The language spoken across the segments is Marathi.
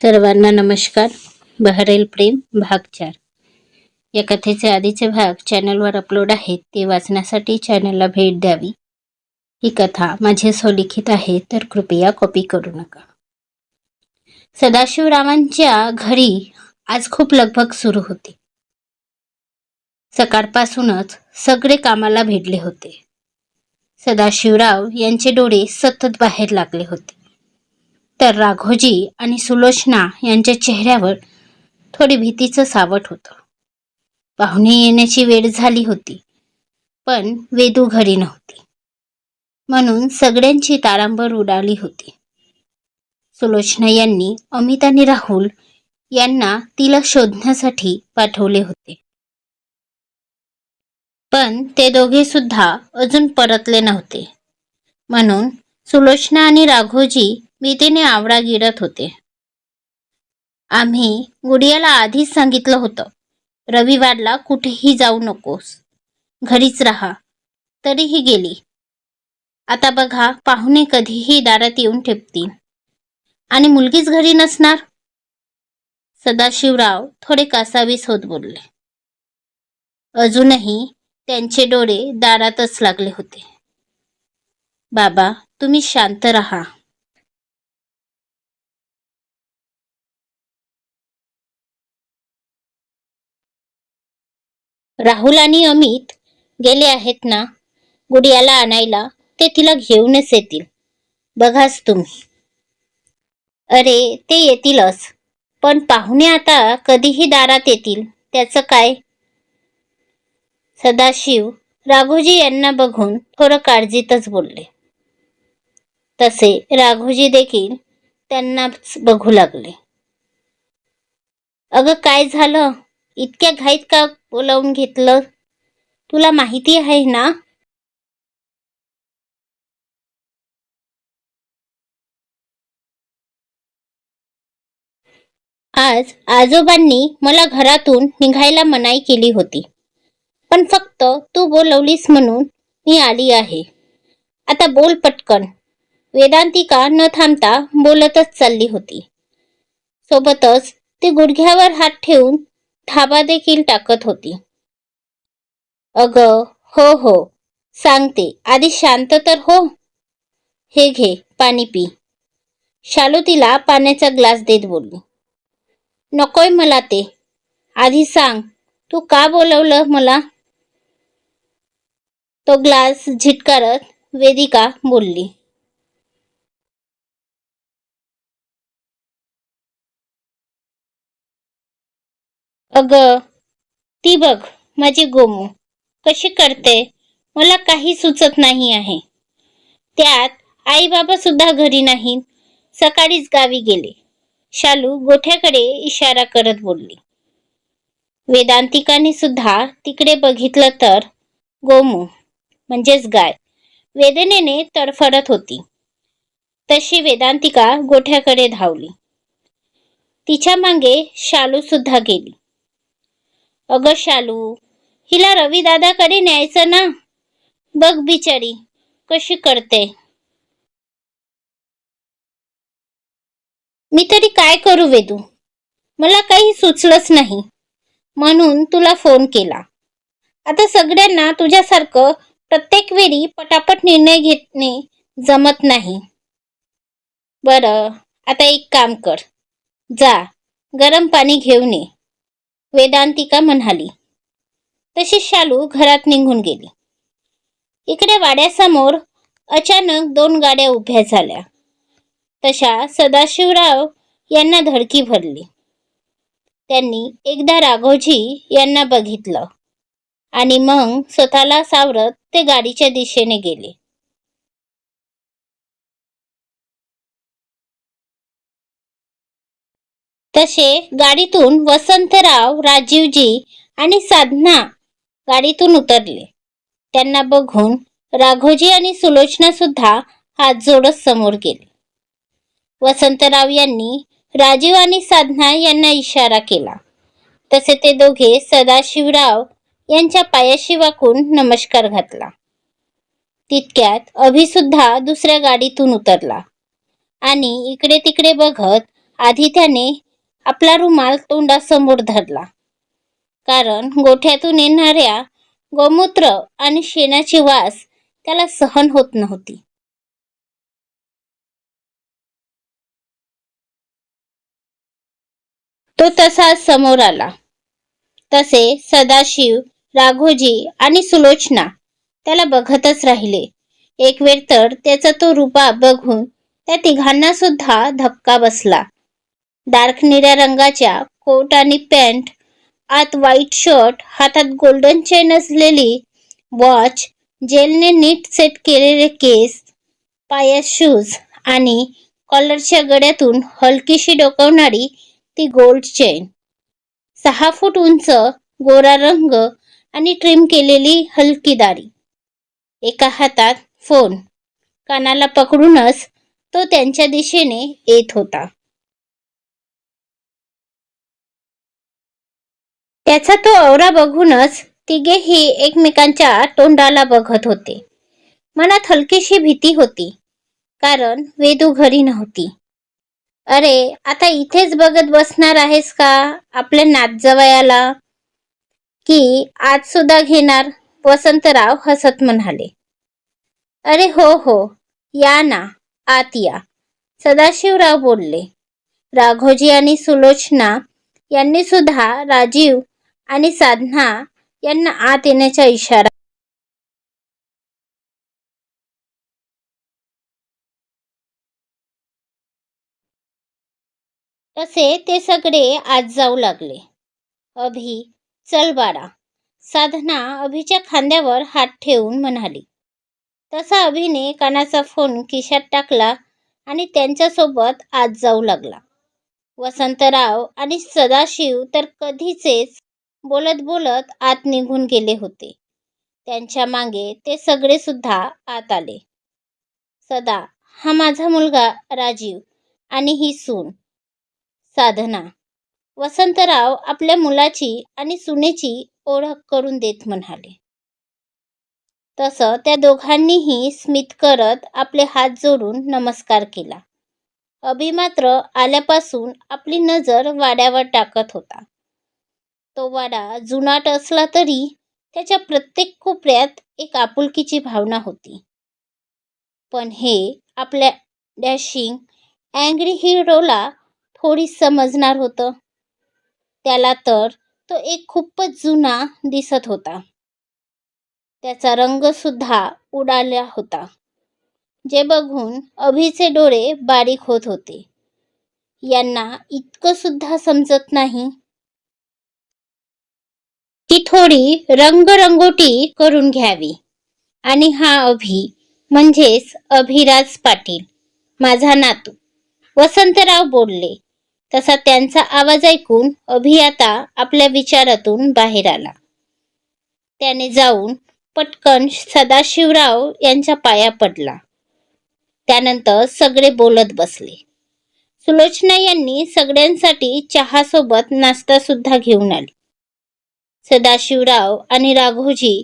सर्वांना नमस्कार. बहरेल प्रेम भाग 4. या कथेचे आधीचे भाग चॅनलवर अपलोड आहेत, ते वाचण्यासाठी चॅनलला भेट द्यावी. ही कथा माझी स्वलिखित आहे, तर कृपया कॉपी करू नका. सदाशिवरावांच्या घरी आज खूप लगबग सुरू होती. सकाळपासूनच सगळे कामाला भिडले होते. सदाशिवराव यांचे डोळे सतत बाहेर लागले होते, तर राघोजी आणि सुलोचना यांच्या चेहऱ्यावर थोडी भीतीचं सावट होतं. पाहुणे येण्याची वेळ झाली होती, पण वेदू घरी नव्हती, म्हणून सगळ्यांची तारांबळ उडाली होती. सुलोचना यांनी अमित आणि राहुल यांना तिला शोधण्यासाठी पाठवले होते, पण ते दोघे सुद्धा अजून परतले नव्हते, म्हणून सुलोचना आणि राघोजी भीतीने आवरा गिरत होते. आम्ही गुडियाला आधीच सांगितलं होतं, रविवारला कुठेही जाऊ नकोस, घरीच राहा, तरीही गेली. आता बघा, पाहुणे कधीही दारात येऊन ठेपतील आणि मुलगीच घरी नसणार. सदाशिवराव थोडे कासावीस होत बोलले. अजूनही त्यांचे डोळे दारातच लागले होते. बाबा, तुम्ही शांत राहा. राहुल आणि अमित गेले आहेत ना गुडियाला आणायला, ते तिला घेऊनच येतील, बघाच तुम्ही. अरे, ते येतीलच, पण पाहुणे आता कधीही दारात येतील, त्याचं काय? सदाशिव राघोजी यांना बघून थोडं काळजीतच बोलले. तसे राघोजी देखील त्यांनाच बघू लागले. अगं, काय झालं? इतक्या घाईत का बोलावून घेतलं? तुला माहिती आहे ना? आज आजोबांनी मला घरातून निघायला मनाई केली होती, पण फक्त तू बोलवलीस म्हणून मी आली आहे. आता बोल पटकन. वेदांतिका न थांबता बोलतच चालली होती. सोबतच ती गुडघ्यावर हात ठेवून थाबा देखील टाकत होती. अगं, हो, सांगते, आधी शांत तर हो. हे घे, पाणी पी. शालू तिला पाण्याचा ग्लास देत बोलली. नकोय मला ते. आधी सांग, तू का बोलवलं मला? तो ग्लास झिटकारत वेदिका बोलली. अगं, ती बघ, माझी गोमू कशी करते, मला काही सुचत नाही आहे. त्यात आई बाबा सुद्धा घरी नाहीत, सकाळीच गावी गेले. शालू गोठ्याकडे इशारा करत बोलली. वेदांतिकाने सुद्धा तिकडे बघितलं तर गोमू म्हणजेच गाय वेदनेने तडफडत होती. तशी वेदांतिका गोठ्याकडे धावली. तिच्या मागे शालू सुद्धा गेली. अगं शालू, हिला रवी दादाकडे न्यायचं ना, बघ बिचारी कशी करते. मी तरी काय करू वेदू, मला काही सुचलंच नाही, म्हणून तुला फोन केला. आता सगळ्यांना तुझ्यासारखं प्रत्येक वेळी पटापट निर्णय घेणे जमत नाही. बरं, आता एक काम कर, जा गरम पाणी घेऊन ये, वेदांतिका म्हणाली. तशी शालू घरात निघून गेली. इकडे वाड्यासमोर अचानक 2 गाड्या उभ्या झाल्या. तशा सदाशिवराव यांना धडकी भरली. त्यांनी एकदा राघोजी यांना बघितलं आणि मग स्वतःला सावरत ते गाडीच्या दिशेने गेले. तसे गाडीतून वसंतराव, राजीवजी आणि साधना गाडीतून उतरले. त्यांना बघून राघोजी आणि सुलोचना सुद्धा हात जोडत समोर गेले. वसंतराव यांनी राजीव आणि साधना यांना इशारा केला. तसे ते दोघे सदाशिवराव यांच्या पायाशी वाकून नमस्कार घातला. तितक्यात अभि सुद्धा दुसऱ्या गाडीतून उतरला आणि इकडे तिकडे बघत आधी त्याने आपला रुमाल तोंडासमोर धरला, कारण गोठ्यातून येणाऱ्या गोमूत्र आणि शेणाची वास त्याला सहन होत नव्हती. तो तसाच समोर आला. तसे सदाशिव, राघोजी आणि सुलोचना त्याला बघतच राहिले. एक वेळ तर त्याचा तो रुबाब बघून त्या तिघांना सुद्धा धक्का बसला. डार्क निळ्या रंगाच्या कोट आणि पॅन्ट, आत व्हाईट शर्ट, हातात गोल्डन चेन असलेली वॉच, जेलने नीट सेट केलेले केस, पायात शूज आणि कॉलरच्या गड्यातून हलकीशी डोकावणारी ती गोल्ड चेन, 6 फूट उंच गोरा रंग आणि ट्रिम केलेली हलकी दाढी. एका हातात फोन, कानाला पकडूनच तो त्यांच्या दिशेने येत होता. त्याचा तो औरा बघूनच तिघेही एकमेकांच्या तोंडाला बघत होते. मनात हलकीशी भीती होती, कारण वेदू घरी नव्हती. अरे, आता इथेच बघत बसणार आहेस का आपल्या नातजवयाला, की आज सुद्धा घेणार? वसंतराव हसत म्हणाले. अरे हो हो, या ना, आत या, सदाशिवराव बोलले. राघोजी आणि सुलोचना यांनी सुद्धा राजीव आणि साधना यांना आत येण्याचा इशारा. तसे ते सगळे आत जाऊ लागले. अभि, चल बाळा, साधना अभिच्या खांद्यावर हात ठेवून म्हणाली. तसा अभिने कानाचा फोन खिशात टाकला आणि त्यांच्यासोबत आत जाऊ लागला. वसंतराव आणि सदाशिव तर कधीचेच बोलत बोलत आत निघून गेले होते. त्यांच्या मागे ते सगळे सुद्धा आत आले. सदा, हा माझा मुलगा राजीव आणि ही सून साधना. वसंतराव आपल्या मुलाची आणि सुनेची ओळख करून देत म्हणाले. तसं त्या दोघांनीही स्मित करत आपले हात जोडून नमस्कार केला. अभि मात्र आल्यापासून आपली नजर वाड्यावर टाकत होता. तो वाडा जुनाट असला तरी त्याच्या प्रत्येक कोपऱ्यात एक आपुलकीची भावना होती. पण हे आपल्या डॅशिंग अँग्री हिरोला थोडी समजणार होतं. त्याला तर तो एक खूपच जुना दिसत होता. त्याचा रंग सुद्धा उडाला होता, जे बघून अभिचे डोळे बारीक होत होते. यांना इतकं सुद्धा समजत नाही की थोडी रंगरंगोटी करून घ्यावी. आणि हा अभि म्हणजेच अभिराज पाटील, माझा नातू, वसंतराव बोलले. तसा त्यांचा आवाज ऐकून अभि आता आपल्या विचारातून बाहेर आला. त्याने जाऊन पटकन सदाशिवराव यांच्या पाया पडला. त्यानंतर सगळे बोलत बसले. सुलोचना यांनी सगळ्यांसाठी चहा सोबत नाश्ता सुद्धा घेऊन आली. सदाशिवराव आणि राघोजी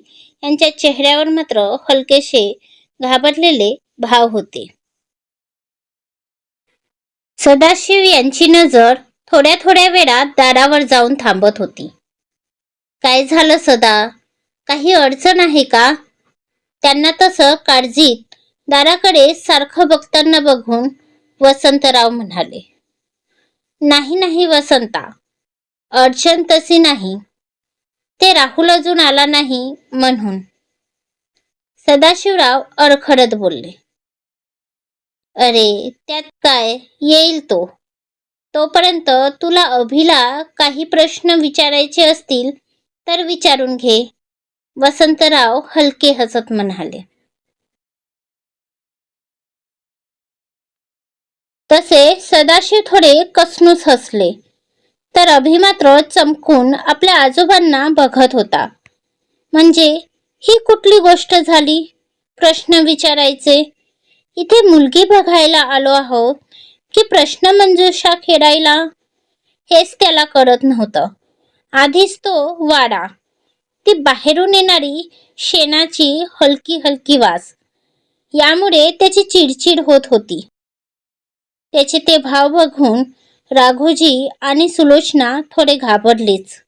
यांच्या चेहऱ्यावर मात्र हलकेसे घाबरलेले भाव होते. सदाशिव यांची नजर थोड्या थोड्या वेळात दारावर जाऊन थांबत होती. काय झालं सदा, काही अडचण आहे का? त्यांना तसं काळजीत दाराकडे सारखं बघताना बघून वसंतराव म्हणाले. नाही नाही वसंता, अडचण तशी नाही, ते राहुल अजून आला नाही म्हणून. सदाशिवराव अडखडत बोलले. अरे त्यात काय, येईल तो. तोपर्यंत तुला अभिला काही प्रश्न विचारायचे असतील तर विचारून घे, वसंतराव हलके हसत म्हणाले. तसे सदाशिव थोडे कसनूस हसले, तर अभि मात्र चमकून आपल्या आजोबांना बघत होता. म्हणजे ही कुठली गोष्ट झाली प्रश्न विचारायचे? इथे मुलगी बघायला आलो आहोत की प्रश्न मंजुषा खेळायला, हेच त्याला कळत नव्हतं. आधीच तो वाडा, ती बाहेरून येणारी शेणाची हलकी हलकी वास, यामुळे त्याची चिडचिड होत होती. त्याचे ते भाव बघून राघोजी आणि सुलोचना थोडे घाबरलेच.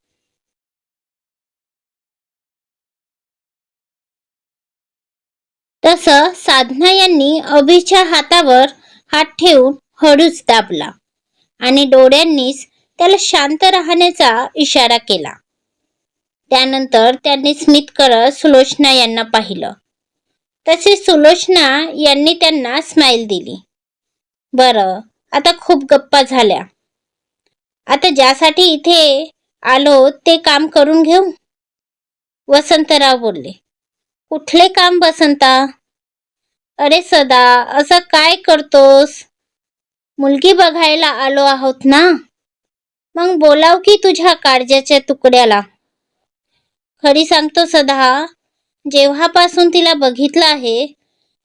तसं साधना यांनी अभिच्या हातावर हात ठेवून हळूच दाबला आणि डोळ्यांनीच त्याला शांत राहण्याचा इशारा केला. त्यानंतर त्यांनी स्मित करत सुलोचना यांना पाहिलं. तसे सुलोचना यांनी त्यांना स्माईल दिली. बरं, आता खूप गप्पा झाल्या. आता ज्यासाठी इथे आलो ते काम करून घेऊ. वसंतराव बोलले. कुठले काम बसंता? अरे सदा, असं काय करतोस? मुलगी बघायला आलो आहोत ना, मग बोलाव की तुझ्या काळजाच्या तुकड्याला. खरी सांगतो सदा, जेव्हापासून तिला बघितलं आहे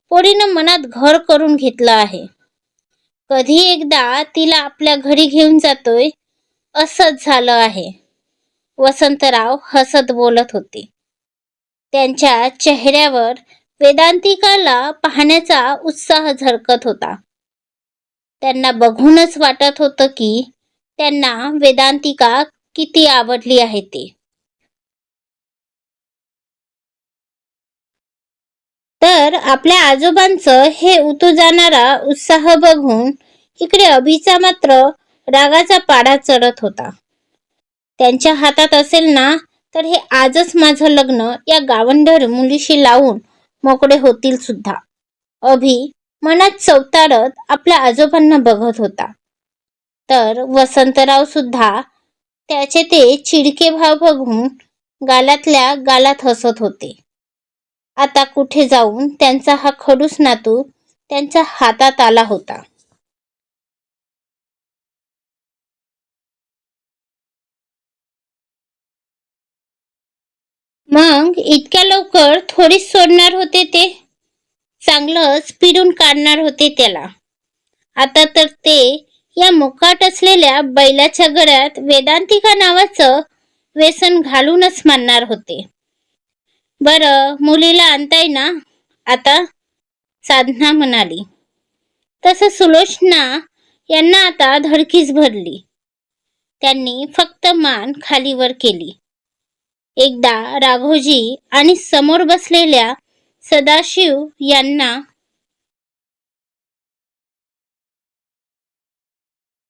पोरीनं मनात घर करून घेतलं आहे. कधी एकदा तिला आपल्या घरी घेऊन जातोय असंच झालं आहे. वसंतराव हसत बोलत होते. त्यांच्या चेहऱ्यावर वेदांतिकाला पाहण्याचा उत्साह झळकत होता. त्यांना बघूनच वाटत होतं की त्यांना वेदांतिका किती आवडली आहे ते. तर आपल्या आजोबांचं हे उतू जाणारा उत्साह बघून इकडे अभिचा मात्र रागाचा पाडा चढत होता. त्यांच्या हातात असेल ना तर हे आजच माझं लग्न या गावंढर मुलीशी लावून मोकळे होतील सुद्धा. अभि मनात चवताळत आपल्या आजोबांना बघत होता. तर वसंतराव सुद्धा त्याचे ते चिडके भाव बघून गालातल्या गालात हसत होते. आता कुठे जाऊन त्यांचा हा खडूस नातू त्यांच्या हातात आला होता. मग इतक्या लवकर थोडीच सोडणार होते ते? चांगलंच पिरून काढणार होते त्याला. आता तर ते या मुकाट असलेल्या बैलाच्या गळ्यात वेदांतिका नावाचं व्यसन घालूनच मानणार होते. बरं, मुलीला आणताय ना आता? साधना म्हणाली. तसं सुलोचना यांना आता धडकीच भरली. त्यांनी फक्त मान खालीवर केली. एकदा राघोजी आणि समोर बसलेल्या सदाशिव यांना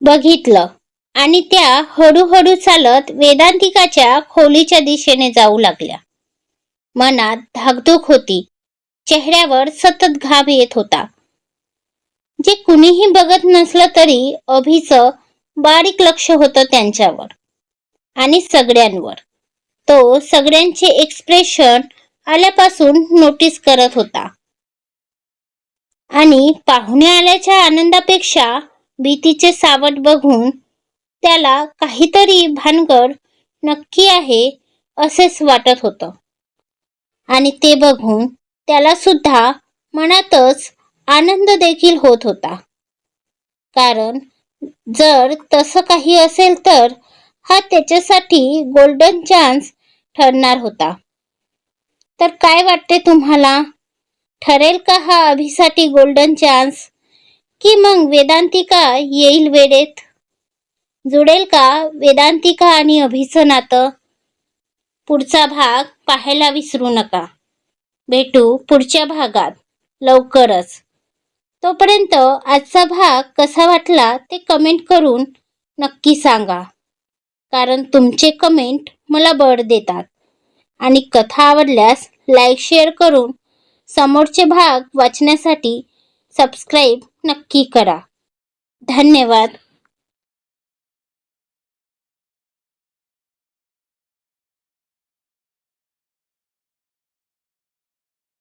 बघितलं आणि त्या हळूहळू चालत वेदांतिकाच्या खोलीच्या दिशेने जाऊ लागल्या. मनात धाकधूक होती. चेहऱ्यावर सतत घाम येत होता. जे कुणीही बघत नसलं तरी अभिचं बारीक लक्ष होतं त्यांच्यावर आणि सगळ्यांवर. तो सगळ्यांचे एक्सप्रेशन आल्यापासून नोटीस करत होता आणि पाहुणे आल्याच्या आनंदापेक्षा भीतीचे सावट बघून त्याला काहीतरी भानगड नक्की आहे असेच वाटत होतं. आणि ते बघून त्याला सुद्धा मनातच आनंद देखील होत होता. कारण जर तसं काही असेल तर हा त्याच्यासाठी गोल्डन चान्स ठरणार होता. तर काय वाटते तुम्हाला? ठरेल का हा अभिसाठी गोल्डन चान्स, की मग वेदांतिका येईल वेळेत? जुडेल का वेदांतिका आणि अभिचं नातं? पुढचा भाग पाहायला विसरू नका. भेटू पुढच्या भागात लवकरच. तोपर्यंत आजचा भाग कसा वाटला ते कमेंट करून नक्की सांगा. कारण तुमचे कमेंट मला बळ देतात. आणि कथा आवडल्यास लाईक शेअर करून समोरचे भाग वाचण्यासाठी सबस्क्राईब नक्की करा. धन्यवाद.